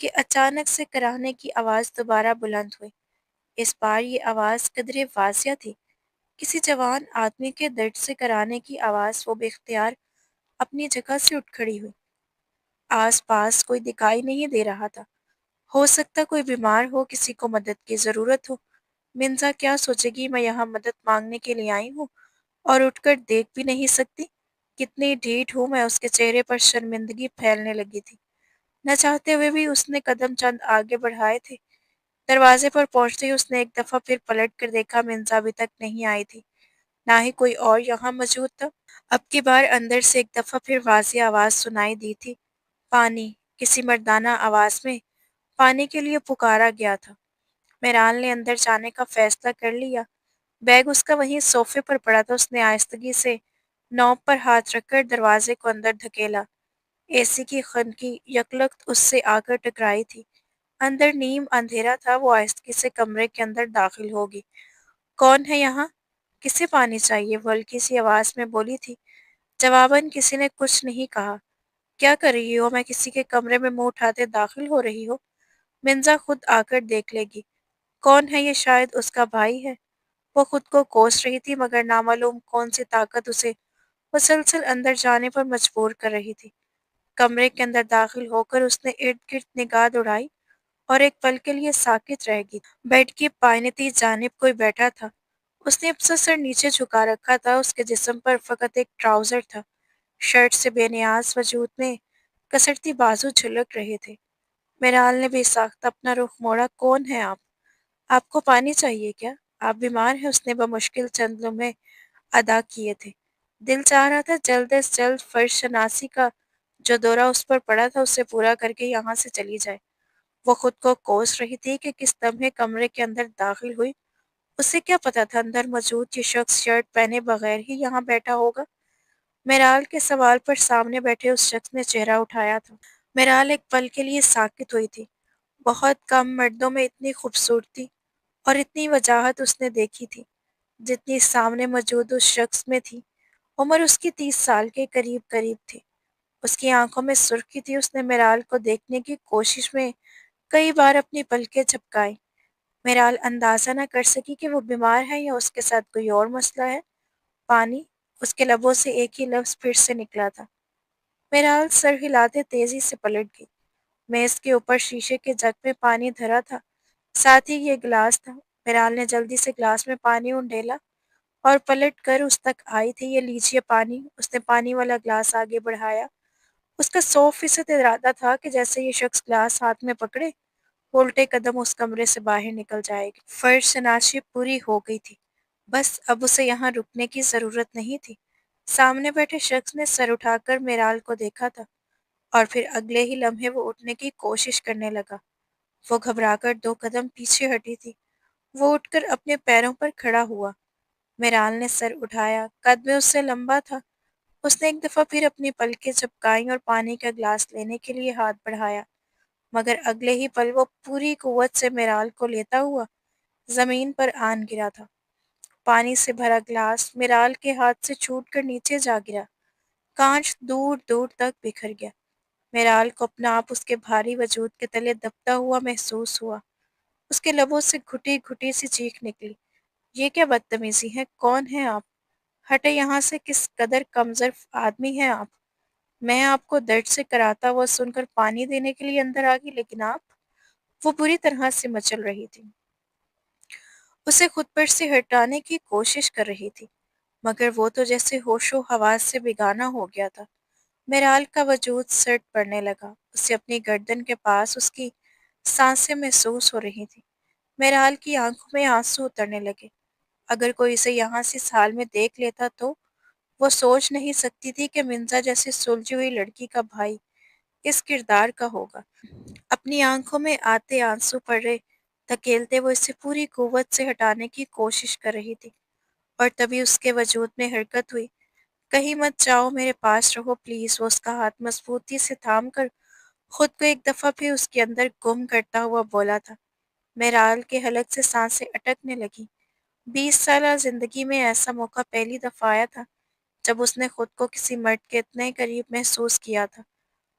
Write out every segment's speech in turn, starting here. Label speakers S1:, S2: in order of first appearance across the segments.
S1: کہ اچانک سے کراہنے کی آواز دوبارہ بلند ہوئی۔ اس بار یہ آواز قدرے واضح تھی، کسی جوان آدمی کے درد سے کرانے کی آواز۔ وہ بے اختیار اپنی جگہ سے اٹھ کھڑی ہوئی۔ آس پاس کوئی دکھائی نہیں دے رہا تھا۔ ہو سکتا کوئی بیمار ہو، کسی کو مدد کی ضرورت ہو۔ منزا کیا سوچے گی میں یہاں مدد مانگنے کے لیے آئی ہوں اور اٹھ کر دیکھ بھی نہیں سکتی؟ کتنی ڈھیٹ ہوں میں۔ اس کے چہرے پر شرمندگی پھیلنے لگی تھی۔ نہ چاہتے ہوئے بھی اس نے قدم چند آگے بڑھائے تھے۔ دروازے پر پہنچتے ہی اس نے ایک دفعہ پھر پلٹ کر دیکھا، منزا ابھی تک نہیں آئی تھی، نہ ہی کوئی اور یہاں موجود تھا۔ اب کی بار اندر سے ایک دفعہ پھر واضح آواز سنائی دی تھی، پانی! کسی مردانہ آواز میں پانی کے لیے پکارا گیا تھا۔ میرال نے اندر جانے کا فیصلہ کر لیا۔ بیگ اس کا وہیں صوفے پر پڑا تھا۔ اس نے آہستگی سے نوب پر ہاتھ رکھ کر دروازے کو اندر دھکیلا۔ اے سی کی خنکی یکلخت اس سے آ کر ٹکرائی تھی۔ اندر نیم اندھیرا تھا۔ وہ آہستگی سے کمرے کے اندر داخل ہوگی۔ کون ہے یہاں؟ کسے پانی چاہیے؟ وہ ہلکی سی آواز میں بولی تھی۔ جواباً کسی نے کچھ نہیں کہا۔ کیا کر رہی ہو؟ میں کسی کے کمرے میں منہ اٹھاتے داخل ہو رہی ہو؟ منزا خود آ کر دیکھ لے گی۔ کون ہے یہ؟ شاید اس کا بھائی ہے۔ وہ خود کو کوس رہی تھی، مگر نامعلوم کون سی طاقت اسے مسلسل اندر جانے پر مجبور کر رہی تھی۔ کمرے کے اندر داخل ہو کر اس نے ارد گرد نگاہ دوڑائی اور ایک پل کے لیے ساکت رہ گئی۔ بیڈ کی پائنتی جانب کوئی بیٹھا تھا۔ اس نے اپنا سر نیچے جھکا رکھا تھا۔ اس کے جسم پر فقط ایک ٹراؤزر تھا۔ شرٹ سے بے نیاز وجود میں کسرتی بازو جھلک رہے تھے۔ میرال نے بے ساختہ اپنا رخ موڑا۔ کون ہیں آپ؟ آپ کو پانی چاہیے کیا؟ آپ بیمار ہیں؟ اس نے بمشکل چند لمحے ادا کیے تھے۔ دل چاہ رہا تھا جلد از جلد فرض شناسی کا جو دورہ اس پر پڑا تھا اسے پورا کر کے یہاں سے چلی جائے۔ وہ خود کو کوس رہی تھی کہ کس لمحے کمرے کے اندر داخل ہوئی۔ اسے کیا پتا تھا اندر موجود یہ شخص شرٹ پہنے بغیر ہی یہاں بیٹھا ہوگا؟ میرال کے سوال پر سامنے بیٹھے اس شخص نے چہرہ اٹھایا تھا۔ میرال ایک پل کے لیے ساکت ہوئی تھی۔ بہت کم مردوں میں اتنی خوبصورتی اور اتنی وجاہت اس نے دیکھی تھی جتنی سامنے موجود اس شخص میں تھی۔ عمر اس کی 30 سال کے قریب قریب تھی۔ اس کی آنکھوں میں سرخی تھی۔ اس نے میرال کو دیکھنے کی کوشش میں کئی بار اپنی پلکیں جھپکائیں۔ میرال اندازہ نہ کر سکی کہ وہ بیمار ہے یا اس کے ساتھ کوئی اور مسئلہ ہے۔ پانی! اس کے لبوں سے ایک ہی لفظ پھر سے نکلا تھا۔ میرال سر ہلاتے تیزی سے پلٹ گئی۔ میز کے اوپر شیشے کے جگ میں پانی دھرا تھا، ساتھ ہی یہ گلاس تھا۔ میرال نے جلدی سے گلاس میں پانی انڈیلا اور پلٹ کر اس تک آئی تھی۔ یہ لیجیے پانی۔ اس نے پانی والا گلاس آگے بڑھایا۔ اس کا 100% ارادہ تھا کہ جیسے یہ شخص گلاس ہاتھ میں پکڑے، وہ الٹے قدم اس کمرے سے باہر نکل جائے گی۔ فرض شناسی پوری ہو گئی تھی۔ بس اب اسے یہاں رکنے کی ضرورت نہیں تھی۔ سامنے بیٹھے شخص نے سر اٹھا کر میرال کو دیکھا تھا اور پھر اگلے ہی لمحے وہ اٹھنے کی کوشش کرنے لگا۔ وہ گھبرا کر 2 قدم پیچھے ہٹی تھی۔ وہ اٹھ کر اپنے پیروں پر کھڑا ہوا۔ میرال نے سر اٹھایا۔ قد میں اس سے لمبا تھا۔ اس نے ایک دفعہ پھر اپنی پلکیں جھپکائیں اور پانی کا گلاس لینے کے لیے ہاتھ بڑھایا، مگر اگلے ہی پل وہ پوری قوت سے میرال کو لیتا ہوا زمین پر آن گرا تھا۔ پانی سے بھرا گلاس میرال کے ہاتھ سے چھوٹ کر نیچے جا گرا۔ کانچ دور دور تک بکھر گیا۔ میرال کو اپنا آپ اس کے بھاری وجود کے تلے دبتا ہوا محسوس ہوا۔ اس کے لبوں سے گھٹی گھٹی سی چیخ نکلی۔ یہ کیا بدتمیزی ہے؟ کون ہیں آپ؟ ہٹے یہاں سے! کس قدر کمظرف آدمی ہیں آپ! میں آپ کو درد سے کراتا ہوا سن کر پانی دینے کے لیے اندر آ گئی، لیکن آپ… وہ بری طرح سے مچل رہی تھی۔ اسے خود پر سے ہٹانے کی کوشش کر رہی تھی، مگر وہ تو جیسے ہوش و حواس سے بیگانہ ہو گیا تھا۔ میرال کا وجود سرد پڑنے لگا۔ اسے اپنی گردن کے پاس اس کی سانسیں محسوس ہو رہی تھیں۔ میرال کی آنکھوں میں آنسو اترنے لگے۔ اگر کوئی اسے یہاں سے اس حال میں دیکھ لیتا تو… وہ سوچ نہیں سکتی تھی کہ منزا جیسی سلجھی ہوئی لڑکی کا بھائی اس کردار کا ہوگا۔ اپنی آنکھوں میں آتے آنسو پڑے دھکیلتے وہ اسے پوری قوت سے ہٹانے کی کوشش کر رہی تھی، اور تبھی اس کے وجود میں حرکت ہوئی۔ کہیں مت جاؤ، میرے پاس رہو پلیز۔ وہ اس کا ہاتھ مضبوطی سے تھام کر خود کو ایک دفعہ پھر اس کے اندر گم کرتا ہوا بولا تھا۔ میرال کے حلق سے سانسیں اٹکنے لگیں۔ 20 سالہ زندگی میں ایسا موقع پہلی دفعہ آیا تھا جب اس نے خود کو کسی مرد کے اتنے قریب محسوس کیا تھا،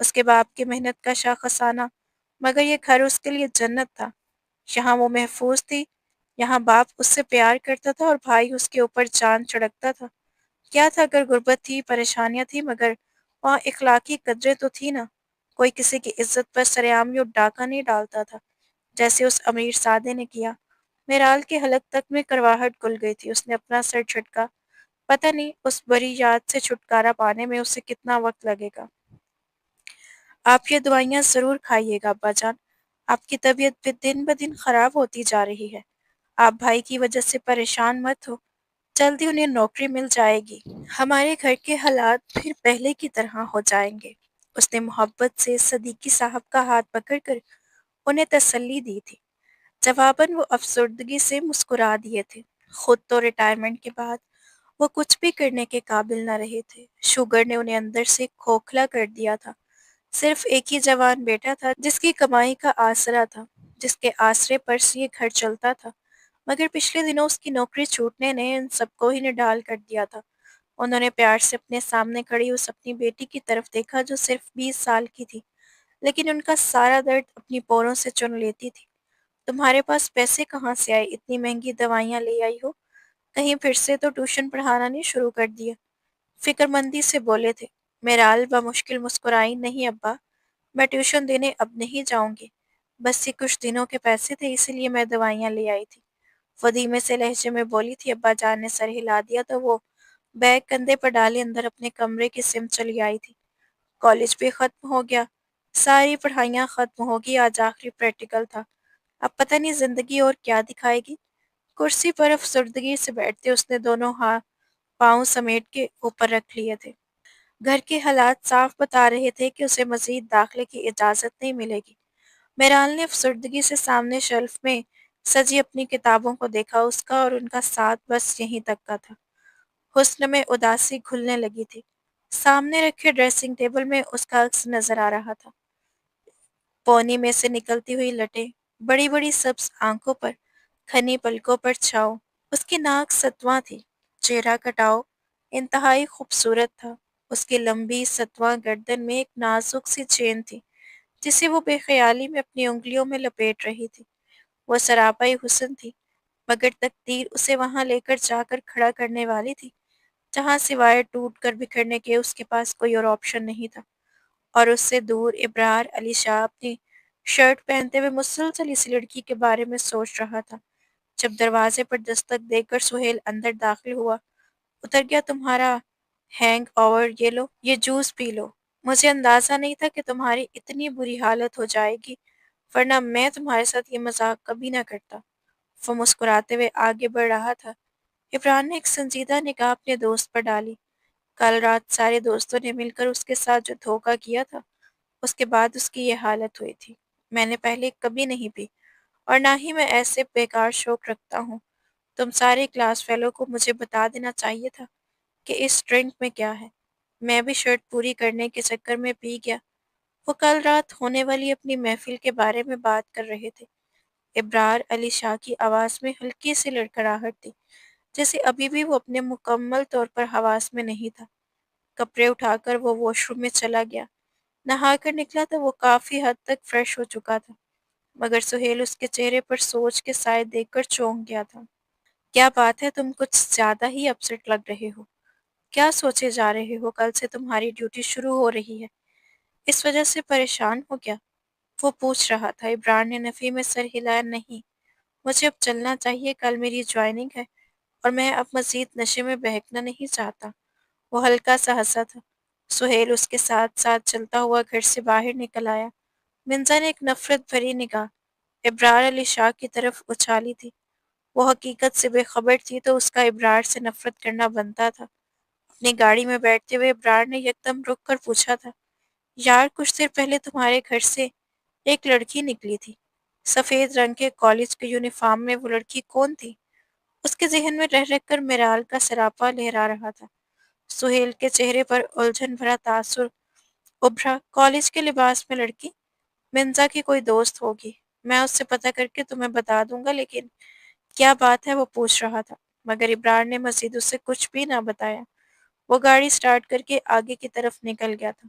S1: اس کے باپ کی محنت کا شاخسانہ، مگر یہ گھر اس کے لیے جنت تھا۔ یہاں وہ محفوظ تھی، یہاں باپ اس سے پیار کرتا تھا اور بھائی اس کے اوپر چاند چڑھتا تھا۔ کیا تھا اگر غربت تھی، پریشانیاں تھی، مگر وہاں اخلاقی قدریں تو تھی نا۔ کوئی کسی کی عزت پر سرعام یوں ڈاکہ نہیں ڈالتا تھا جیسے اس امیر سادے نے کیا۔ میرال کے حلق تک میں کرواہٹ کھل گئی تھی۔ اس نے اپنا سر جھٹکا۔ پتہ نہیں اس بری یاد سے چھٹکارا پانے میں اسے کتنا وقت لگے گا۔ آپ یہ دوائیاں ضرور کھائیے گا ابا جان، آپ کی طبیعت بھی دن بدن خراب ہوتی جا رہی ہے۔ آپ بھائی کی وجہ سے پریشان مت ہو، جلدی انہیں نوکری مل جائے گی، ہمارے گھر کے حالات پھر پہلے کی طرح ہو جائیں گے۔ اس نے محبت سے صدیقی صاحب کا ہاتھ پکڑ کر انہیں تسلی دی تھی۔ جواباً وہ افسردگی سے مسکرا دیے تھے۔ خود تو ریٹائرمنٹ کے بعد وہ کچھ بھی کرنے کے قابل نہ رہے تھے۔ شوگر نے انہیں اندر سے کھوکھلا کر دیا تھا۔ صرف ایک ہی جوان بیٹا تھا جس کی کمائی کا آسرا تھا، جس کے آسرے پر سے یہ گھر چلتا تھا، مگر پچھلے دنوں اس کی نوکری چھوٹنے نے ان سب کو ہی نڈال کر دیا تھا۔ انہوں نے پیار سے اپنے سامنے کھڑی اس اپنی بیٹی کی طرف دیکھا جو صرف 20 سال کی تھی، لیکن ان کا سارا درد اپنی پوروں سے چن لیتی تھی۔ تمہارے پاس پیسے کہاں سے آئے؟ اتنی مہنگی دوائیاں لے آئی ہو؟ کہیں پھر سے تو ٹیوشن پڑھانا نہیں شروع کر دیا؟ فکر مندی سے بولے تھے۔ میرال بمشکل مسکرائی۔ نہیں ابا، میں ٹیوشن دینے اب نہیں جاؤں گی، بس یہ کچھ دنوں کے پیسے تھے اسی لیے میں دوائیاں لے آئی تھی۔ فدیمے سے لہجے میں بولی تھی۔ ابا جان نے سر ہلا دیا تو وہ بیگ کندھے پر ڈالے اندر اپنے کمرے کی سمت چلی آئی تھی۔ کالج بھی ختم ہو گیا، ساری پڑھائیاں ختم ہوگی، آج آخری پریکٹیکل تھا۔ اب پتہ نہیں زندگی اور کیا دکھائے گی۔ کرسی پر افسردگی سے بیٹھتے اس نے دونوں پاؤں سمیٹ کے اوپر رکھ لیے تھے۔ گھر کے حالات صاف بتا رہے تھے کہ اسے مزید داخلے کی اجازت نہیں ملے گی۔ میرال نے افسردگی سے سامنے شیلف میں سجی اپنی کتابوں کو دیکھا۔ اس کا اور ان کا ساتھ بس یہیں تک کا تھا۔ حسن میں اداسی گھلنے لگی تھی۔ سامنے رکھے ڈریسنگ ٹیبل میں اس کا عکس نظر آ رہا تھا، پونی میں سے نکلتی ہوئی لٹیں، بڑی بڑی سبز آنکھوں پر، کھنی پلکوں پر چھاؤ۔ اس کی ناک ستواں تھی، چہرہ کٹاؤ انتہائی خوبصورت تھا۔ اس کی لمبی ستواں گردن میں ایک نازک سی چین تھی جسے وہ بے خیالی میں اپنی انگلیوں میں لپیٹ رہی تھی۔ وہ سراپائی حسن تھی، مگر تقدیر اسے وہاں لے کر جا کر کھڑا کرنے والی تھی جہاں سوائے ٹوٹ کر بکھرنے کے اس کے پاس کوئی اور آپشن نہیں تھا۔ اور اس سے دور ابرار علی شاہ اپنی شرٹ پہنتے ہوئے مسلسل اس لڑکی کے بارے میں سوچ رہا تھا۔ جب دروازے پر دستک دے کر سہیل اندر داخل ہوا۔ اتر گیا تمہارا ہینگ اوور، یہ لو، یہ جوس پی لو۔ مجھے اندازہ نہیں تھا کہ تمہاری اتنی بری حالت ہو جائے گی، ورنہ میں تمہارے ساتھ یہ مذاق کبھی نہ کرتا۔ وہ مسکراتے ہوئے آگے بڑھ رہا تھا۔ عمران نے ایک سنجیدہ نگاہ اپنے دوست پر ڈالی۔ کل رات سارے دوستوں نے مل کر اس کے ساتھ جو دھوکہ کیا تھا، اس کے بعد اس کی یہ حالت ہوئی تھی۔ میں نے پہلے کبھی نہیں پی، اور نہ ہی میں ایسے بیکار شوق رکھتا ہوں۔ تم سارے کلاس فیلو کو مجھے بتا دینا چاہیے تھا کہ اس ڈرنک میں کیا ہے۔ میں بھی شرط پوری کرنے کے چکر میں پی گیا۔ وہ کل رات ہونے والی اپنی محفل کے بارے میں بات کر رہے تھے۔ ابرار علی شاہ کی آواز میں ہلکی سی لڑکھڑاہٹ تھی، جیسے ابھی بھی وہ اپنے مکمل طور پر حواس میں نہیں تھا۔ کپڑے اٹھا کر وہ واش روم میں چلا گیا۔ نہا کر نکلا تو وہ کافی حد تک فریش ہو چکا تھا، مگر سہیل اس کے چہرے پر سوچ کے سائے دیکھ کر چونک گیا تھا۔ کیا بات ہے، تم کچھ زیادہ ہی اپسٹ لگ رہے ہو؟ کیا سوچے جا رہے ہو؟ کل سے تمہاری ڈیوٹی شروع ہو رہی ہے، اس وجہ سے پریشان ہو کیا؟ وہ پوچھ رہا تھا۔ ابرار نے نفی میں سر ہلایا۔ نہیں، مجھے اب چلنا چاہیے، کل میری جوائننگ ہے اور میں اب مزید نشے میں بہکنا نہیں چاہتا۔ وہ ہلکا سا ہنسا تھا۔ سہیل اس کے ساتھ ساتھ چلتا ہوا گھر سے باہر نکل آیا۔ منزا نے ایک نفرت بھری نگاہ ابرار علی شاہ کی طرف اچھالی تھی۔ وہ حقیقت سے بے خبر تھی تو اس کا ابرار سے نفرت کرنا بنتا تھا۔ اپنی گاڑی میں بیٹھتے ہوئے ابرار نے یکدم رک کر پوچھا تھا، یار کچھ دیر پہلے تمہارے گھر سے ایک لڑکی نکلی تھی، سفید رنگ کے کالج کے یونیفارم میں، وہ لڑکی کون تھی؟ اس کے ذہن میں رہ رہ کر میرال کا سراپا لہرا رہا تھا۔ سہیل کے چہرے پر الجھن بھرا تاثر ابھرا۔ کالج کے لباس میں لڑکی؟ منزا کی کوئی دوست ہوگی، میں اس سے پتہ کر کے تمہیں بتا دوں گا، لیکن کیا بات ہے؟ وہ پوچھ رہا تھا، مگر ابرار نے مزید اس سے کچھ بھی نہ بتایا۔ وہ گاڑی سٹارٹ کر کے آگے کی طرف نکل گیا تھا۔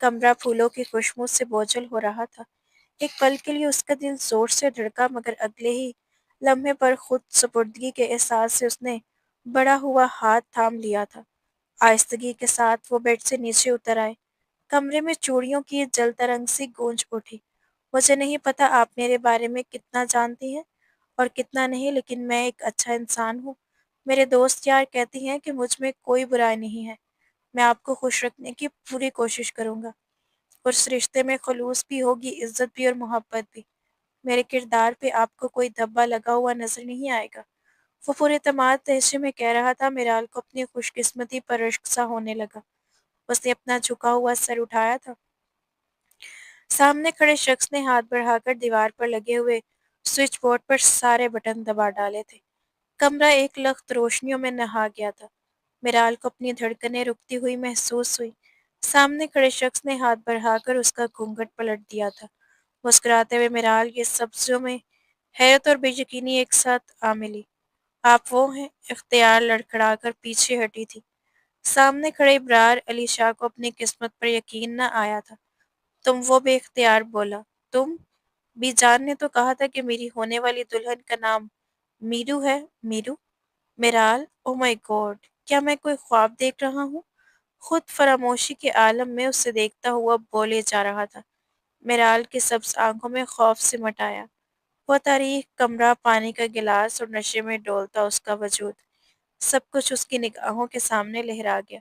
S1: کمرہ پھولوں کی خوشبو سے بوجھل ہو رہا تھا۔ ایک پل کے لیے اس کا دل زور سے دھڑکا، مگر اگلے ہی لمحے پر خود سپردگی کے احساس سے اس نے بڑا ہوا ہاتھ تھام لیا تھا۔ آہستگی کے ساتھ وہ بیڈ سے نیچے اتر آئے۔ کمرے میں چوڑیوں کی جل ترنگ سی گونج اٹھی۔ مجھے نہیں پتا آپ میرے بارے میں کتنا جانتی ہیں اور کتنا نہیں، لیکن میں ایک اچھا انسان ہوں۔ میرے دوست یار کہتی ہیں کہ مجھ میں کوئی برائی نہیں ہے۔ میں آپ کو خوش رکھنے کی پوری کوشش کروں گا۔ اس رشتے میں خلوص بھی ہوگی، عزت بھی اور محبت بھی۔ میرے کردار پہ آپ کو کوئی دھبا لگا ہوا نظر نہیں آئے گا۔ وہ پورے اعتماد لہجے میں کہہ رہا تھا۔ میرال کو اپنی خوش قسمتی پر رشک سا ہونے لگا۔ اس نے اپنا جھکا ہوا سر اٹھایا تھا۔ سامنے کھڑے شخص نے ہاتھ بڑھا کر دیوار پر لگے ہوئے سوئچ بورڈ پر سارے بٹن دبا ڈالے تھے۔ کمرہ ایک لخت روشنیوں میں نہا گیا تھا۔ میرال کو اپنی دھڑکنیں رکتی ہوئی محسوس ہوئی۔ سامنے کھڑے شخص نے ہاتھ بڑھا کر اس کا گھونگھٹ پلٹ دیا تھا۔ مسکراتے ہوئے میرال یہ سبزیوں میں حیرت اور بے یقینی ایک ساتھ آ ملی۔ آپ وہ ہیں؟ اختیار لڑکھڑا کر پیچھے ہٹی تھی۔ سامنے کھڑے ابرار علی شاہ کو اپنی قسمت پر یقین نہ آیا تھا۔ تم وہ؟ بے اختیار بولا۔ تم؟ بی جان نے تو کہا تھا کہ میری ہونے والی دلہن کا نام میرو ہے۔ میرو؟ میرال، او مائی گاڈ، کیا میں کوئی خواب دیکھ رہا ہوں؟ خود فراموشی کے عالم میں اسے دیکھتا ہوا بولے جا رہا تھا۔ میرال کی سبز آنکھوں میں خوف سمٹ آیا۔ وہ تاریک کمرہ، پانی کا گلاس اور نشے میں ڈولتا اس کا وجود، سب کچھ اس کی نگاہوں کے سامنے لہرا گیا۔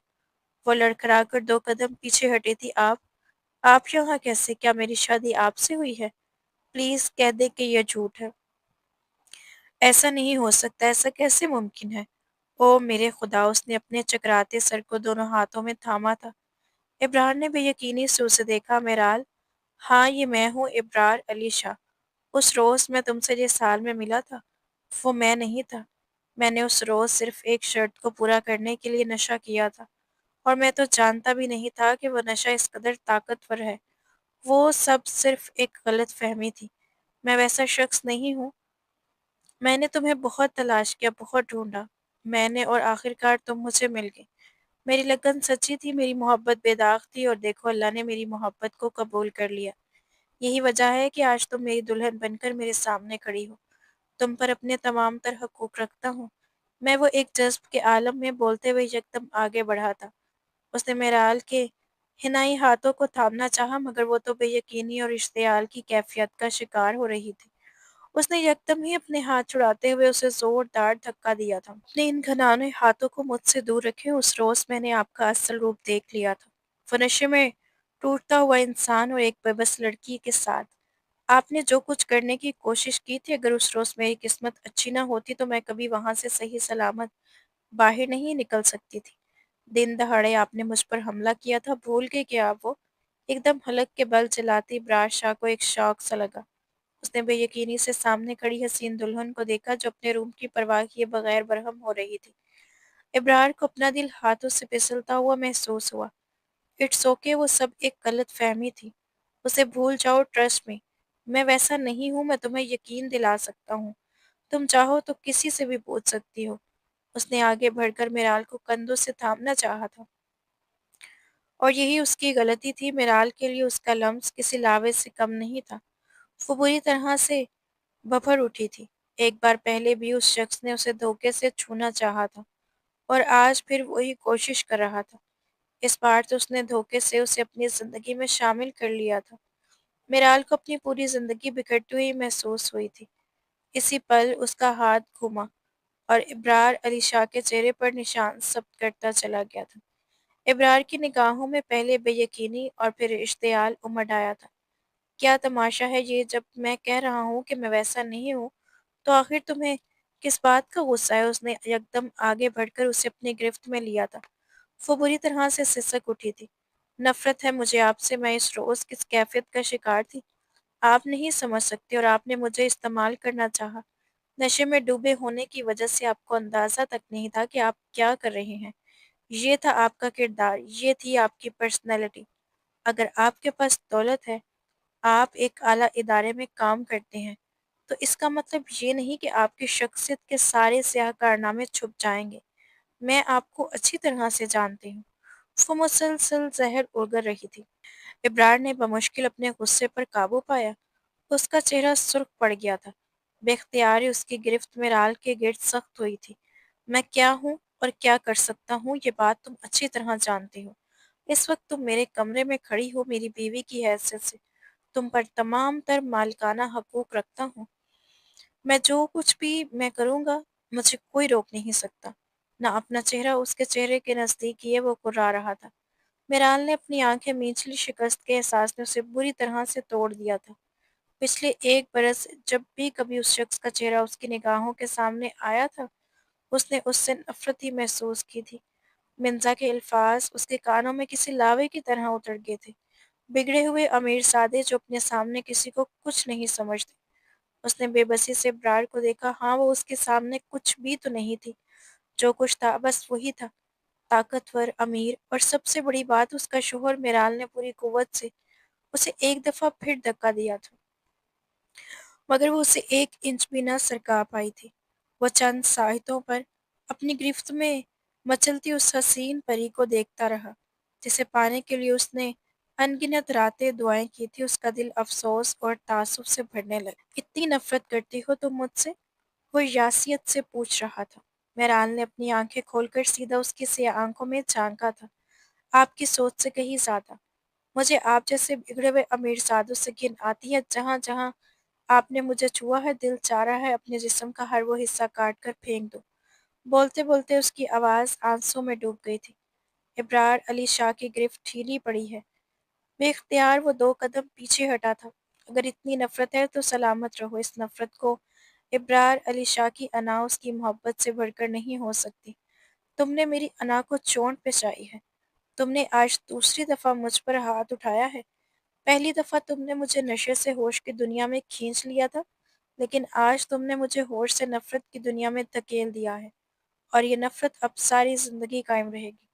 S1: وہ لڑکھڑا کر 2 قدم پیچھے ہٹی تھی۔ آپ یہاں کیسے؟ کیا میری شادی آپ سے ہوئی ہے؟ پلیز کہہ دے کہ یہ جھوٹ ہے۔ ایسا نہیں ہو سکتا، ایسا کیسے ممکن ہے؟ او میرے خدا! اس نے اپنے چکراتے سر کو دونوں ہاتھوں میں تھاما تھا۔ ابرار نے بے یقینی سے اسے دیکھا۔ میرال، ہاں یہ میں ہوں، ابرار علی شاہ۔ اس روز میں تم سے جس سال میں ملا تھا، وہ میں نہیں تھا۔ میں نے اس روز صرف ایک شرط کو پورا کرنے کے لیے نشہ کیا تھا، اور میں تو جانتا بھی نہیں تھا کہ وہ نشہ اس قدر طاقتور ہے۔ وہ سب صرف ایک غلط فہمی تھی۔ میں ویسا شخص نہیں ہوں۔ میں نے تمہیں بہت تلاش کیا، بہت ڈھونڈا، میں نے، اور آخرکار تم مجھے مل گئی۔ میری لگن سچی تھی، میری محبت بے داغ تھی، اور دیکھو اللہ نے میری محبت کو قبول کر لیا۔ یہی وجہ ہے کہ آج تم میری دلہن بن کر میرے سامنے کھڑی ہو۔ تم پر اپنے تمام تر حقوق رکھتا ہوں۔ میں وہ ایک جذب کے عالم میں بولتے ہوئے یکدم آگے بڑھا تھا۔ اس نے میرال کے حنائی ہاتھوں کو تھامنا چاہا، مگر وہ تو بے یقینی اور اشتعال کی کیفیت کا شکار ہو رہی تھی۔ اس نے یکدم ہی اپنے ہاتھ چھڑاتے ہوئے اسے زوردار دھکا دیا تھا۔ اپنے ان گھناؤنے ہاتھوں کو مجھ سے دور رکھیں، اس روز میں نے آپ کا اصل روپ دیکھ لیا تھا۔ وہ نشے میں ٹوٹتا ہوا انسان اور ایک بے بس لڑکی کے ساتھ آپ نے جو کچھ کرنے کی کوشش کی تھی، اگر اس روز میری قسمت اچھی نہ ہوتی تو میں کبھی وہاں سے صحیح سلامت باہر نہیں نکل سکتی تھی۔ دن دہاڑے آپ نے مجھ پر حملہ کیا تھا، بھول گئے کہ آپ وہ؟ ایک دم حلق کے بل چلاتی ابرار شاہ کو ایک شوق سا لگا۔ اس نے بے یقینی سے سامنے کھڑی حسین دلہن کو دیکھا جو اپنے روم کی پرواہ کیے بغیر برہم ہو رہی تھی۔ ابرار کو اپنا دل ہاتھوں سے پھسلتا ہوا محسوس ہوا۔ اٹس اوکے، وہ سب ایک غلط فہمی تھی، اسے بھول جاؤ، ٹرسٹ می۔ میں ویسا نہیں ہوں، میں تمہیں یقین دلا سکتا ہوں۔ تم چاہو تو کسی سے بھی پوچھ سکتی ہو۔ اس نے آگے بڑھ کر میرال کو کندھوں سے تھامنا چاہا تھا، اور یہی اس کی غلطی تھی۔ میرال کے لیے اس کا لمس کسی لاوے سے کم نہیں تھا۔ وہ بری طرح سے ببھر اٹھی تھی۔ ایک بار پہلے بھی اس شخص نے اسے دھوکے سے چھونا چاہا تھا، اور آج پھر وہی کوشش کر رہا تھا۔ اس بار تو اس نے دھوکے سے اسے اپنی زندگی میں شامل کر لیا تھا۔ میرال کو اپنی پوری زندگی بکھرتی ہوئی محسوس ہوئی تھی۔ اسی پل اس کا ہاتھ گھوما اور ابرار علی شاہ کے چہرے پر نشان ثبت کرتا چلا گیا تھا۔ ابرار کی نگاہوں میں پہلے بے یقینی اور پھر اشتعال امڈ آیا تھا۔ کیا تماشا ہے یہ، جب میں کہہ رہا ہوں کہ میں ویسا نہیں ہوں تو آخر تمہیں کس بات کا غصہ ہے؟ اس نے یکدم آگے بڑھ کر اسے اپنی گرفت میں لیا تھا۔ وہ بری طرح سے سسک اٹھی تھی۔ نفرت ہے مجھے آپ سے، میں اس روز کس کیفیت کا شکار تھی آپ نہیں سمجھ سکتے، اور آپ نے مجھے استعمال کرنا چاہا۔ نشے میں ڈوبے ہونے کی وجہ سے آپ کو اندازہ تک نہیں تھا کہ آپ کیا کر رہے ہیں۔ یہ تھا آپ کا کردار، یہ تھی آپ کی پرسنالٹی۔ اگر آپ کے پاس دولت ہے، آپ ایک اعلیٰ ادارے میں کام کرتے ہیں، تو اس کا مطلب یہ نہیں کہ آپ کی شخصیت کے سارے سیاہ کارنامے چھپ جائیں گے۔ میں آپ کو اچھی طرح سے جانتی ہوں۔ وہ مسلسل زہر اگل رہی تھی۔ ابرار نے بمشکل اپنے غصے پر قابو پایا۔ اس کا چہرہ سرخ پڑ گیا تھا۔ بے اختیاری اس کی گرفت میرال کے گرد سخت ہوئی تھی۔ میں کیا ہوں اور کیا کر سکتا ہوں یہ بات تم اچھی طرح جانتی ہو۔ اس وقت تم میرے کمرے میں کھڑی ہو میری بیوی کی حیثیت سے۔ تم پر تمام تر مالکانہ حقوق رکھتا ہوں۔ میں جو کچھ بھی میں کروں گا مجھے کوئی روک نہیں سکتا۔ نہ اپنا چہرہ اس کے چہرے کے نزدیک کیے وہ کرا رہا تھا۔ میرال نے اپنی آنکھیں میچ لی، شکست کے احساس نے اسے بری طرح سے توڑ دیا تھا۔ پچھلے 1 برس سے جب بھی کبھی اس شخص کا چہرہ اس کی نگاہوں کے سامنے آیا تھا اس نے اس سے نفرت ہی محسوس کی تھی۔ منزا کے الفاظ اس کے کانوں میں کسی لاوے کی طرح اتر گئے تھے۔ بگڑے ہوئے امیر سادے جو اپنے سامنے کسی کو کچھ نہیں سمجھتے۔ اس نے بے بسی سے ابرار کو دیکھا۔ ہاں وہ اس کے سامنے کچھ بھی تو نہیں تھی۔ جو کچھ تھا بس وہی تھا، طاقتور، امیر، اور سب سے بڑی بات اس کا شوہر۔ میرال نے پوری قوت سے اسے ایک دفعہ پھر دھکا دیا تھا، مگر وہ اسے 1 انچ بھی نہ سرکا پائی تھی۔ وہ چند ساعتوں پر اپنی گرفت میں مچلتی اس حسین پری کو دیکھتا رہا جسے پانے کے لیے اس نے انگنت راتیں دعائیں کی تھی۔ اس کا دل افسوس اور تعصب سے بھرنے لگا۔ اتنی نفرت کرتی ہو تم مجھ سے؟ وہ یاسیت سے پوچھ رہا تھا۔ میرال نے اپنی آنکھیں کھول کر سیدھا اس کی سیاہ آنکھوں میں جھانکا تھا۔ آپ کی سوچ سے کہیں زیادہ۔ مجھے آپ جیسے بگڑے ہوئے امیر سادوں سے گھن آتی ہے۔ جہاں جہاں آپ نے مجھے چھوا ہے دل چاہ رہا ہے اپنے جسم کا ہر وہ حصہ کاٹ کر پھینک دو۔ بولتے بولتے اس کی آواز آنسوں میں ڈوب گئی تھی۔ ابرار علی شاہ کی گرفت ڈھیلی پڑی ہے۔ بے اختیار وہ 2 قدم پیچھے ہٹا تھا۔ اگر اتنی نفرت ہے تو سلامت رہو۔ اس نفرت کو ابرار علی شاہ کی انا اس کی محبت سے بڑھ کر نہیں ہو سکتی۔ تم نے میری انا کو چونٹ پہنچائی ہے۔ تم نے آج دوسری دفعہ مجھ پر ہاتھ اٹھایا ہے۔ پہلی دفعہ تم نے مجھے نشے سے ہوش کی دنیا میں کھینچ لیا تھا، لیکن آج تم نے مجھے ہوش سے نفرت کی دنیا میں دھکیل دیا ہے، اور یہ نفرت اب ساری زندگی قائم رہے گی۔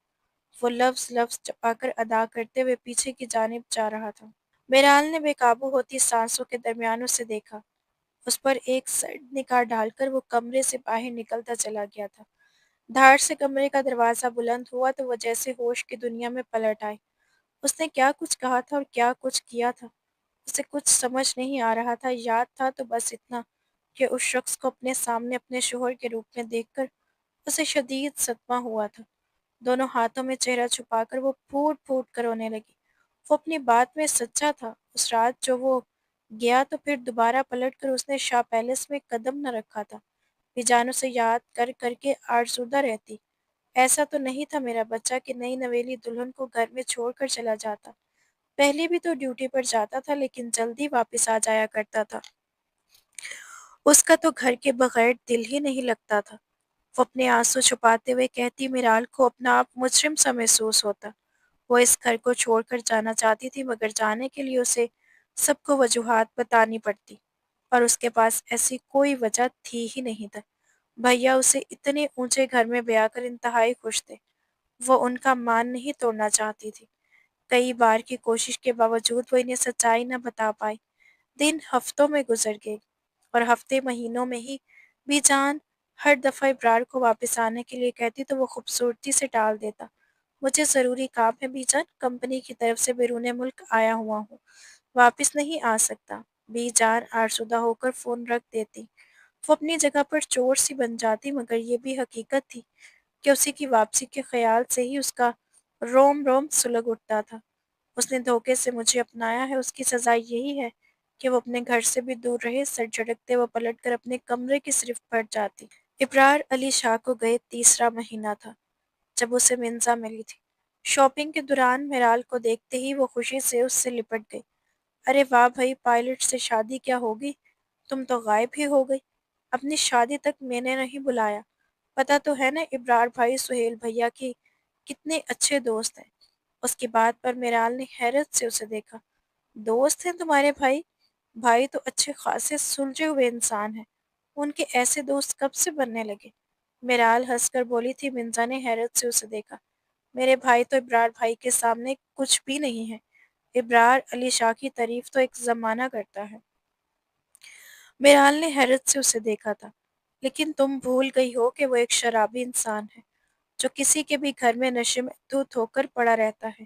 S1: وہ لفظ لفظ چپا کر ادا کرتے ہوئے پیچھے کی جانب جا رہا تھا۔ میرال نے بے قابو ہوتی سانسوں کے درمیان اسے دیکھا۔ اس پر ایک سرد نگاہ ڈال کر وہ کمرے سے باہر نکلتا چلا گیا تھا۔ دھاڑ سے کمرے کا دروازہ بلند ہوا تو وہ جیسے ہوش کی دنیا میں پلٹ آئی۔ اس نے کیا کچھ کہا تھا اور کیا کچھ کیا تھا اسے کچھ سمجھ نہیں آ رہا تھا۔ یاد تھا تو بس اتنا کہ اس شخص کو اپنے سامنے اپنے شوہر کے روپ میں دیکھ کر اسے شدید صدمہ ہوا تھا۔ دونوں ہاتھوں میں چہرہ چھپا کر وہ پھوٹ پھوٹ کر رونے لگی۔ وہ اپنی بات میں سچا تھا۔ اس رات جو وہ گیا تو پھر دوبارہ پلٹ کر اس نے شاہ پیلس میں قدم نہ رکھا تھا۔ بیجانوں سے یاد کر کر کے آرزودہ رہتی۔ ایسا تو نہیں تھا میرا بچہ کہ نئی نویلی دلہن کو گھر میں چھوڑ کر چلا جاتا۔ پہلے بھی تو ڈیوٹی پر جاتا تھا لیکن جلدی واپس آ جایا کرتا تھا۔ اس کا تو گھر کے بغیر دل ہی نہیں لگتا تھا۔ وہ اپنے آنسو چھپاتے ہوئے کہتی میرال کو اپنا آپ مجرم سا محسوس ہوتا۔ وہ اس گھر کو چھوڑ کر جانا چاہتی تھی مگر جانے کے لیے اسے سب کو وجوہات بتانی پڑتی، اور اس کے پاس ایسی کوئی وجہ تھی ہی نہیں تھا۔ بھیا اسے اتنے اونچے گھر میں بیاہ کر انتہائی خوش تھے۔ وہ ان کا مان نہیں توڑنا چاہتی تھی۔ کئی بار کی کوشش کے باوجود وہ انہیں سچائی نہ بتا پائی۔ دن ہفتوں میں گزر گئے اور ہفتے مہینوں میں ہی بی جان ہر دفعہ ابرار کو واپس آنے کے لیے کہتی تو وہ خوبصورتی سے ٹال دیتا۔ مجھے ضروری کام ہے بی جان، کمپنی کی طرف سے بیرون ملک آیا ہوا ہوں، واپس نہیں آ سکتا۔ بی جان آرزودہ ہو کر فون رکھ دیتی۔ وہ اپنی جگہ پر چور سی بن جاتی مگر یہ بھی حقیقت تھی کہ اسی کی واپسی کے خیال سے ہی اس کا روم روم سلگ اٹھتا تھا۔ اس نے دھوکے سے مجھے اپنایا ہے، اس کی سزا یہی ہے کہ وہ اپنے گھر سے بھی دور رہے۔ سر جھٹکتے وہ پلٹ کر اپنے کمرے کی صرف پٹ جاتی۔ ابرار علی شاہ کو گئے تیسرا مہینہ تھا جب اسے منزا ملی تھی۔ شاپنگ کے دوران میرال کو دیکھتے ہی وہ خوشی سے اس سے لپٹ گئی۔ ارے واہ بھائی، پائلٹ سے شادی کیا ہوگی؟ تم تو غائب ہی ہو گئی۔ اپنی شادی تک میں نے نہیں بلایا۔ پتہ تو ہے نا ابرار بھائی سہیل بھیا کی کتنے اچھے دوست ہیں۔ اس کی بات پر میرال نے حیرت سے اسے دیکھا۔ دوست ہیں تمہارے بھائی؟ بھائی تو اچھے خاصے سلجھے ہوئے انسان ہیں، ان کے ایسے دوست کب سے بننے لگے؟ میرال ہنس کر بولی تھی۔ منزا نے حیرت سے اسے دیکھا۔ میرے بھائی تو ابرار بھائی کے سامنے کچھ بھی نہیں ہے۔ ابرار علی شاہ کی تعریف تو ایک زمانہ کرتا ہے۔ میرال نے حیرت سے اسے دیکھا تھا۔ لیکن تم بھول گئی ہو کہ وہ ایک شرابی انسان ہے جو کسی کے بھی گھر میں نشے میں دھت ہو کر پڑا رہتا ہے۔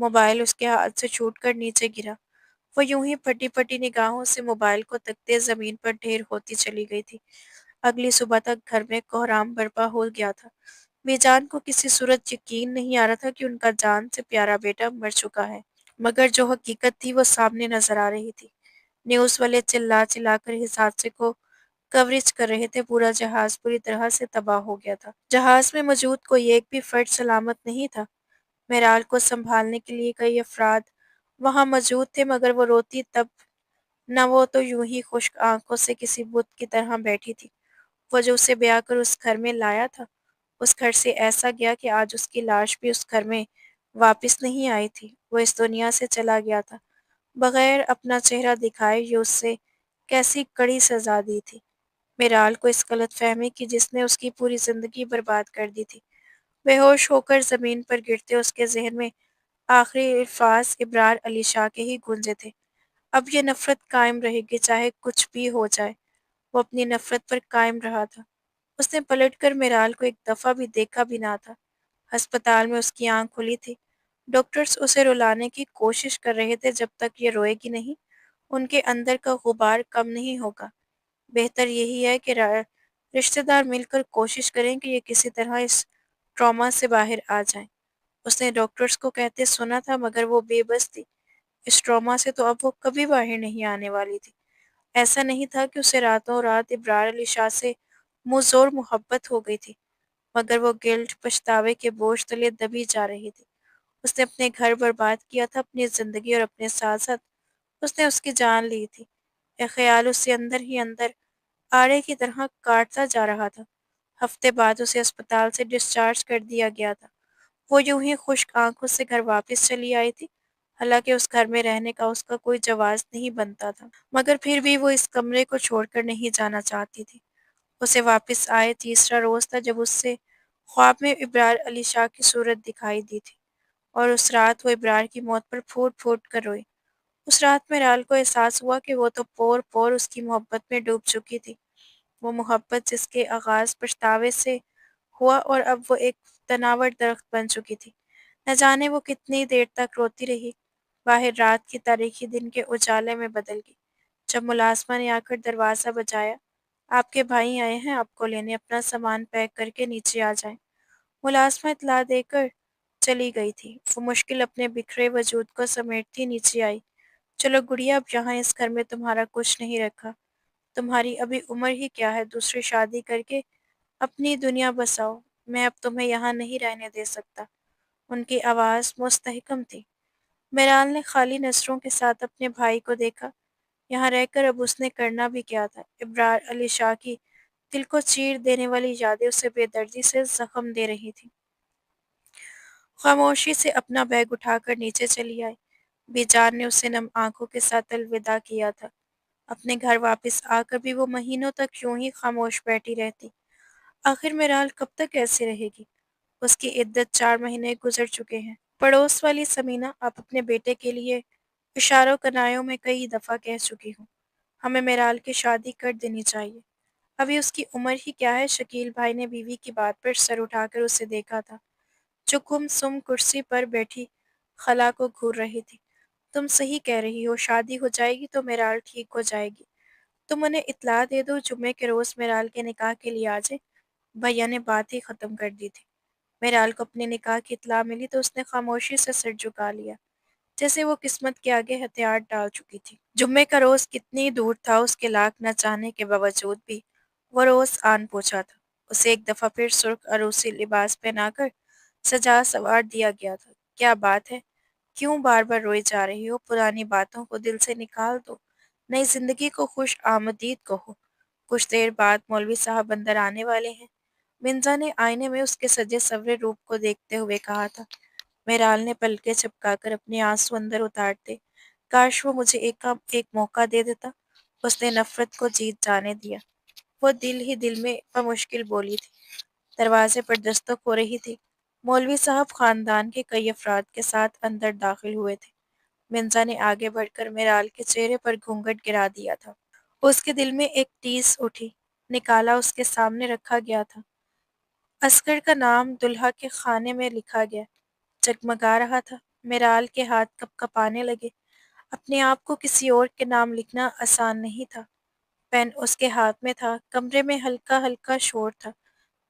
S1: موبائل اس کے ہاتھ سے چھوٹ کر نیچے گرا۔ وہ یوں ہی پھٹی پھٹی نگاہوں سے موبائل کو تکتے زمین پر ڈھیر ہوتی چلی گئی تھی۔ اگلی صبح تک گھر میں کوہرام برپا ہو گیا تھا۔ بی جان کو کسی صورت یقین نہیں آ رہا تھا کہ ان کا جان سے پیارا بیٹا مر چکا ہے، مگر جو حقیقت تھی وہ سامنے نظر آ رہی تھی۔ نیوز والے چلا چلا کر اس حادثے کو کوریج کر رہے تھے۔ پورا جہاز پوری طرح سے تباہ ہو گیا تھا۔ جہاز میں موجود کوئی ایک بھی فرد سلامت نہیں تھا۔ میرال کو سنبھالنے کے لیے کئی افراد وہاں موجود تھے، مگر وہ روتی تب نہ، وہ تو یوں ہی خشک آنکھوں سے کسی بت کی طرح بیٹھی تھی۔ وہ جو اسے بیاہ کر اس گھر میں لایا تھا، اس گھر سے ایسا گیا کہ آج اس کی لاش بھی اس گھر میں واپس نہیں آئی تھی۔ وہ اس دنیا سے چلا گیا تھا بغیر اپنا چہرہ دکھائے۔ یہ اس سے کیسی کڑی سزا دی تھی میرال کو، اس غلط فہمی کی جس نے اس کی پوری زندگی برباد کر دی تھی۔ بے ہوش ہو کر زمین پر گرتے اس کے ذہن میں آخری الفاظ ابرار علی شاہ کے ہی گونجے تھے۔ اب یہ نفرت قائم رہے گی چاہے کچھ بھی ہو جائے۔ وہ اپنی نفرت پر قائم رہا تھا۔ اس نے پلٹ کر میرال کو ایک دفعہ بھی دیکھا بھی نہ تھا۔ ہسپتال میں اس کی آنکھ کھلی تھی۔ ڈاکٹرز اسے رلانے کی کوشش کر رہے تھے۔ جب تک یہ روئے گی نہیں، ان کے اندر کا غبار کم نہیں ہوگا۔ بہتر یہی ہے کہ رشتہ دار مل کر کوشش کریں کہ یہ کسی طرح اس ٹراما سے باہر آ جائیں۔ اس نے ڈاکٹرز کو کہتے سنا تھا، مگر وہ بے بس تھی۔ اس ٹراما سے تو اب وہ کبھی باہر نہیں آنے والی تھی۔ ایسا نہیں تھا کہ اسے راتوں رات ابرار علی شاہ سے منہ زور محبت ہو گئی تھی، مگر وہ گلٹ پچھتاوے کے بوجھ تلے دبی جا رہی تھی۔ اس نے اپنے گھر برباد کیا تھا، اپنی زندگی، اور اپنے ساتھ ساتھ اس نے اس کی جان لی تھی۔ یہ خیال اسے اندر ہی اندر آڑے کی طرح کاٹتا جا رہا تھا۔ ہفتے بعد اسے اسپتال سے ڈسچارج کر دیا گیا تھا۔ وہ یوں ہی خشک آنکھوں سے گھر واپس چلی آئی تھی، حالانکہ اس گھر میں رہنے کا اس کا کوئی جواز نہیں بنتا تھا، مگر پھر بھی وہ اس کمرے کو چھوڑ کر نہیں جانا چاہتی تھی۔ اسے واپس آئے تیسرا روز تھا جب اس سے خواب میں ابرار علی شاہ کی صورت دکھائی دی تھی، اور اس رات وہ ابرار کی موت پر پھوٹ پھوٹ کر روئی۔ اس رات میرال کو احساس ہوا کہ وہ تو پور پور اس کی محبت میں ڈوب چکی تھی، وہ محبت جس کے آغاز پچھتاوے سے ہوا اور اب وہ ایک تناور درخت بن چکی تھی۔ نہ جانے وہ کتنی دیر تک روتی رہی۔ باہر رات کی تاریکی دن کے اجالے میں بدل گئی۔ جب ملازمہ نے آ کر دروازہ بجایا، آپ کے بھائی آئے ہیں آپ کو لینے، اپنا سامان پیک کر کے نیچے آ جائیں۔ ملازمہ اطلاع دے کر چلی گئی تھی۔ وہ مشکل اپنے بکھرے وجود کو سمیٹتی نیچے آئی۔ چلو گڑیا، اب یہاں اس گھر میں تمہارا کچھ نہیں رکھا۔ تمہاری ابھی عمر ہی کیا ہے، دوسری شادی کر کے اپنی دنیا بساؤ۔ میں اب تمہیں یہاں نہیں رہنے دے سکتا۔ ان کی آواز مستحکم تھی۔ میرال نے خالی نظروں کے ساتھ اپنے بھائی کو دیکھا۔ یہاں رہ کر اب اس نے کرنا بھی کیا تھا؟ ابرار علی شاہ کی دل کو چیر دینے والی یادیں اسے بے دردی سے زخم دے رہی تھیں۔ خاموشی سے اپنا بیگ اٹھا کر نیچے چلی آئی۔ بی جان نے اسے نم آنکھوں کے ساتھ الوداع کیا تھا۔ اپنے گھر واپس آ کر بھی وہ مہینوں تک یوں ہی خاموش بیٹھی رہتی۔ آخر میرال کب تک ایسے رہے گی؟ اس کی عدت 4 مہینے گزر چکے ہیں۔ پڑوس والی سمینا، آپ اپنے بیٹے کے لیے اشاروں کنایوں میں کئی دفعہ کہہ چکی ہوں، ہمیں میرال کی شادی کر دینی چاہیے۔ ابھی اس کی عمر ہی کیا ہے؟ شکیل بھائی نے بیوی کی بات پر سر اٹھا کر اسے دیکھا تھا، جو گم سم کرسی پر بیٹھی خلا کو گھور رہی تھی۔ تم صحیح کہہ رہی ہو، شادی ہو جائے گی تو میرال ٹھیک ہو جائے گی۔ تم انہیں اطلاع دے دو جمعے کے روز میرال کے نکاح کے لیے آ جائے۔ بھیا نے بات ہی ختم کر دی تھی۔ میرال کو اپنے نکاح کی اطلاع ملی تو اس نے خاموشی سے سر جھکا لیا، جیسے وہ قسمت کے آگے ہتھیار ڈال چکی تھی۔ جمعے کا روز کتنی دور تھا، اس کے لاکھ نہ چاہنے کے باوجود بھی وہ روز آن پہنچا تھا۔ اسے ایک دفعہ پھر سرخ عروسی لباس پہنا کر سجا سنوار دیا گیا تھا۔ کیا بات ہے؟ کیوں بار بار روئی جا رہی ہو؟ پرانی باتوں کو دل سے نکال دو، نئی زندگی کو خوش آمدید کہو۔ کچھ دیر بعد مولوی صاحب اندر آنے والے ہیں، منزا نے آئینے میں اس کے سجے سورے روپ کو دیکھتے ہوئے کہا تھا۔ میرال نے پلکیں چپکا کر اپنے آنسو اندر اتارتے، کاش وہ مجھے ایک موقع دے دیتا۔ اس نے نفرت کو جیت جانے دیا۔ وہ دل ہی دل میں بمشکل بولی تھی۔ دروازے پر دستک ہو رہی تھی۔ مولوی صاحب خاندان کے کئی افراد کے ساتھ اندر داخل ہوئے تھے۔ منزا نے آگے بڑھ کر میرال کے چہرے پر گھونگھٹ گرا دیا تھا۔ اس کے دل میں ایک ٹیس اٹھی۔ نکالا اس کے سامنے رکھا گیا تھا۔ اصغر کا نام دلہا کے خانے میں لکھا گیا، جگمگا رہا تھا۔ میرال کے ہاتھ کپ کپانے لگے۔ اپنے آپ کو کسی اور کے نام لکھنا آسان نہیں تھا۔ پین اس کے ہاتھ میں تھا، کمرے میں ہلکا ہلکا شور تھا،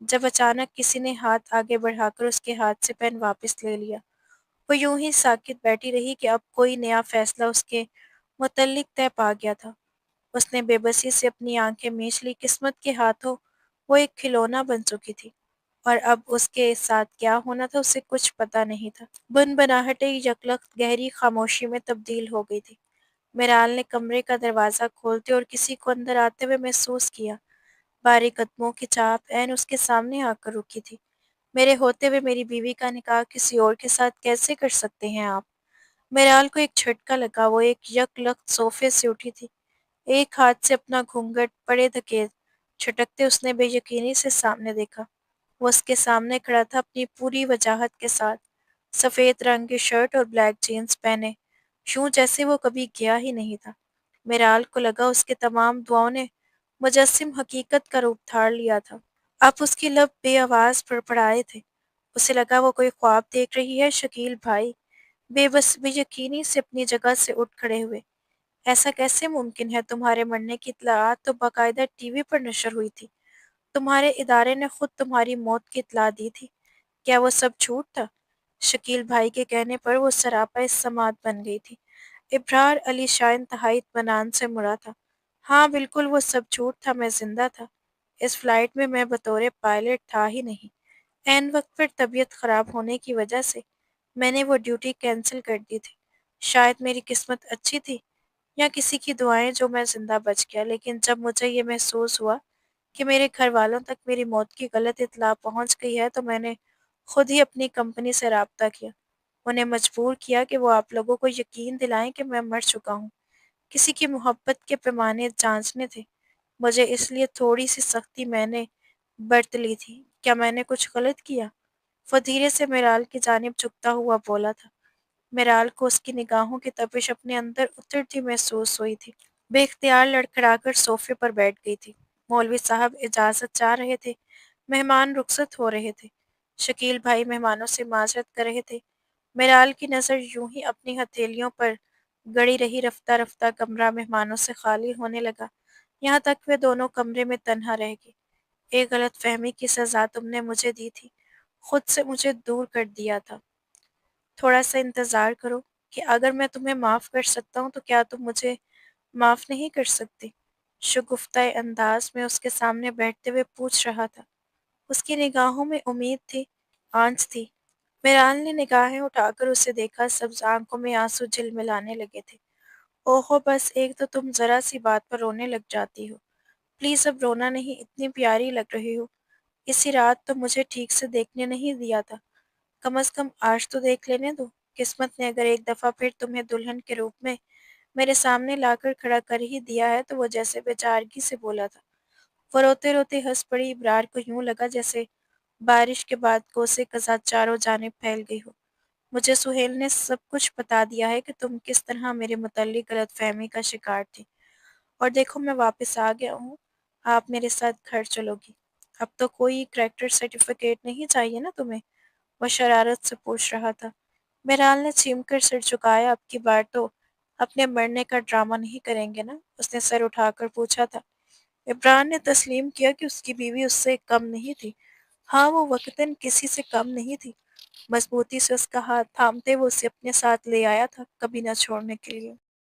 S1: جب اچانک کسی نے ہاتھ آگے بڑھا کر اس کے ہاتھ سے پین واپس لے لیا۔ وہ یوں ہی ساکت بیٹھی رہی کہ اب کوئی نیا فیصلہ اس کے متعلق طے پا گیا تھا۔ اس نے بے بسی سے اپنی آنکھیں مینچ لی، قسمت کے ہاتھوں وہ ایک کھلونا بن چکی تھی، اور اب اس کے ساتھ کیا ہونا تھا اسے کچھ پتہ نہیں تھا۔ بن بناہٹیں یکلخت گہری خاموشی میں تبدیل ہو گئی تھی۔ میرال نے کمرے کا دروازہ کھولتے اور کسی کو اندر آتے ہوئے محسوس کیا۔ باریک قدموں کی چاپ عین اس کے سامنے آ کر رکی تھی۔ میرے ہوتے ہوئے میری بیوی کا نکاح کسی اور کے ساتھ کیسے کر سکتے ہیں آپ؟ میرال کو ایک جھٹکا لگا، وہ ایک یکلخت صوفے سے اٹھی تھی، ایک ہاتھ سے اپنا گھونگھٹ پڑے دھکیل چھٹکتے اس نے بے یقینی سے سامنے دیکھا۔ وہ اس کے سامنے کھڑا تھا اپنی پوری وجاہت کے ساتھ، سفید رنگ کی شرٹ اور بلیک جینز پہنے، یوں جیسے وہ کبھی گیا ہی نہیں تھا۔ میرال کو لگا اس کے تمام دعاؤں نے مجسم حقیقت کا روپ دھار لیا تھا۔ اب اس کی لب بے آواز پڑپڑائے تھے۔ اسے لگا وہ کوئی خواب دیکھ رہی ہے۔ شکیل بھائی بے یقینی سے اپنی جگہ سے اٹھ کھڑے ہوئے۔ ایسا کیسے ممکن ہے؟ تمہارے مرنے کی اطلاعات تو باقاعدہ ٹی وی پر نشر ہوئی تھی، تمہارے ادارے نے خود تمہاری موت کی اطلاع دی تھی، کیا وہ سب جھوٹ تھا؟ شکیل بھائی کے کہنے پر وہ سراپا سماعت بن گئی تھی۔ ابرار علی شاہ انتہائی اطمینان سے مڑا تھا۔ ہاں بالکل وہ سب جھوٹ تھا، میں زندہ تھا، اس فلائٹ میں میں بطور پائلٹ تھا ہی نہیں، عین وقت پر طبیعت خراب ہونے کی وجہ سے میں نے وہ ڈیوٹی کینسل کر دی تھی۔ شاید میری قسمت اچھی تھی یا کسی کی دعائیں جو میں زندہ بچ گیا، لیکن جب مجھے یہ محسوس ہوا کہ میرے گھر والوں تک میری موت کی غلط اطلاع پہنچ گئی ہے تو میں نے خود ہی اپنی کمپنی سے رابطہ کیا، انہیں مجبور کیا کہ وہ آپ لوگوں کو یقین دلائیں کہ میں مر چکا ہوں۔ کسی کی محبت کے پیمانے جانچنے تھے مجھے، اس لیے تھوڑی سی سختی میں نے برت لی تھی۔ کیا میں نے کچھ غلط کیا؟ وہ دھیرے سے میرال کی جانب جھکتا ہوا بولا تھا۔ میرال کو اس کی نگاہوں کی تپش اپنے اندر اترتی محسوس ہوئی تھی۔ بے اختیار لڑکھڑا کر صوفے پر بیٹھ گئی تھی۔ مولوی صاحب اجازت چاہ رہے تھے، مہمان رخصت ہو رہے تھے، شکیل بھائی مہمانوں سے معذرت کر رہے تھے۔ میرال کی نظر یوں ہی اپنی ہتھیلیوں پر گڑی رہی، رفتہ رفتہ کمرہ مہمانوں سے خالی ہونے لگا، یہاں تک وہ دونوں کمرے میں تنہا رہ گئے۔ ایک غلط فہمی کی سزا تم نے مجھے دی تھی، خود سے مجھے دور کر دیا تھا۔ تھوڑا سا انتظار کرو کہ اگر میں تمہیں معاف کر سکتا ہوں تو کیا تم مجھے معاف نہیں کر سکتے؟ شگفتہ انداز میں اس کے سامنے بیٹھتے ہوئے پوچھ رہا تھا۔ اس کی نگاہوں میں امید تھی، آنچ تھی۔ میرال نے نگاہیں اٹھا کر اسے دیکھا، سبز آنکھوں میں آنسو جھلملانے لگے تھے۔ اوہو بس ایک تو تم ذرا سی بات پر رونے لگ جاتی ہو، پلیز اب رونا نہیں، اتنی پیاری لگ رہی ہو، اسی رات تو مجھے ٹھیک سے دیکھنے نہیں دیا تھا، کم از کم آج تو دیکھ لینے دو۔ قسمت نے اگر ایک دفعہ پھر تمہیں دلہن کے روپ میں میرے سامنے لا کر کھڑا کر ہی دیا ہے تو وہ جیسے بیچارگی سے بولا تھا۔ وہ روتے روتے ہنس پڑی۔ ابرار کو یوں لگا جیسے بارش کے بعد کوسے خزاں چاروں جانب پھیل گئی ہو۔ مجھے سہیل نے سب کچھ بتا دیا ہے کہ تم کس طرح میرے متعلق غلط فہمی کا شکار تھی، اور دیکھو میں واپس آ گیا ہوں، آپ میرے ساتھ گھر چلو گی؟ اب تو کوئی کریکٹر سرٹیفکیٹ نہیں چاہیے نا تمہیں؟ وہ شرارت سے پوچھ رہا تھا۔ میرال نے چھیم کر سر جھکایا۔ اب کی بار تو اپنے مرنے کا ڈرامہ نہیں کریں گے نا؟ اس نے سر اٹھا کر پوچھا تھا۔ عمران نے تسلیم کیا کہ اس کی بیوی اس سے کم نہیں تھی۔ ہاں وہ وقتاً کسی سے کم نہیں تھی۔ مضبوطی سے اس کا ہاتھ تھامتے وہ اسے اپنے ساتھ لے آیا تھا، کبھی نہ چھوڑنے کے لیے۔